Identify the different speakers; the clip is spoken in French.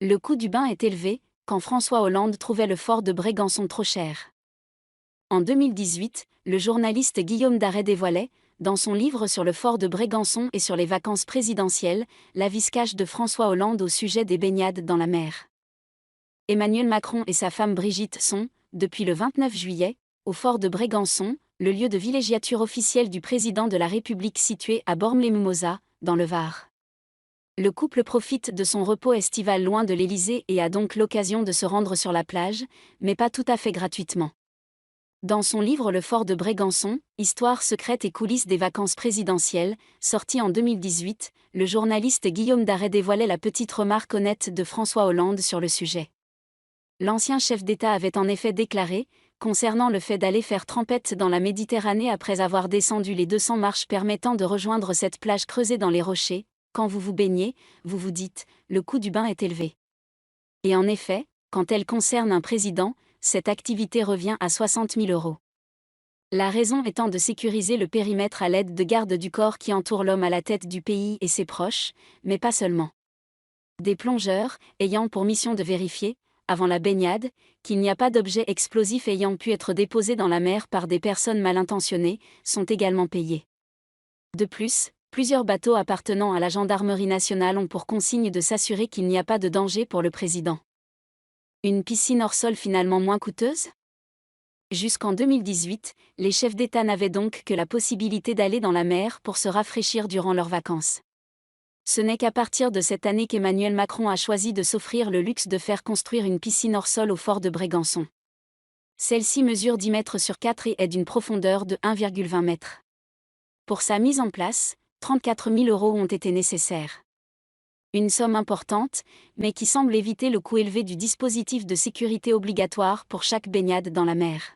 Speaker 1: Le coût du bain est élevé, quand François Hollande trouvait le fort de Brégançon trop cher. En 2018, le journaliste Guillaume Darey dévoilait, dans son livre sur le fort de Brégançon et sur les vacances présidentielles, l'avis cash de François Hollande au sujet des baignades dans la mer. Emmanuel Macron et sa femme Brigitte sont, depuis le 29 juillet, au fort de Brégançon, le lieu de villégiature officiel du président de la République situé à Bormes-les-Mimosas, dans le Var. Le couple profite de son repos estival loin de l'Élysée et a donc l'occasion de se rendre sur la plage, mais pas tout à fait gratuitement. Dans son livre Le fort de Brégançon, Histoire secrète et coulisses des vacances présidentielles, sorti en 2018, le journaliste Guillaume Darey dévoilait la petite remarque honnête de François Hollande sur le sujet. L'ancien chef d'État avait en effet déclaré, concernant le fait d'aller faire trempette dans la Méditerranée après avoir descendu les 200 marches permettant de rejoindre cette plage creusée dans les rochers, quand vous vous baignez, vous vous dites, le coût du bain est élevé. Et en effet, quand elle concerne un président, cette activité revient à 60 000 €. La raison étant de sécuriser le périmètre à l'aide de gardes du corps qui entourent l'homme à la tête du pays et ses proches, mais pas seulement. Des plongeurs, ayant pour mission de vérifier, avant la baignade, qu'il n'y a pas d'objet explosif ayant pu être déposé dans la mer par des personnes mal intentionnées, sont également payés. De plus, plusieurs bateaux appartenant à la gendarmerie nationale ont pour consigne de s'assurer qu'il n'y a pas de danger pour le président. Une piscine hors sol finalement moins coûteuse ? Jusqu'en 2018, les chefs d'État n'avaient donc que la possibilité d'aller dans la mer pour se rafraîchir durant leurs vacances. Ce n'est qu'à partir de cette année qu'Emmanuel Macron a choisi de s'offrir le luxe de faire construire une piscine hors sol au fort de Brégançon. Celle-ci mesure 10 mètres sur 4 et est d'une profondeur de 1,20 m. Pour sa mise en place, 34 000 € ont été nécessaires. Une somme importante, mais qui semble éviter le coût élevé du dispositif de sécurité obligatoire pour chaque baignade dans la mer.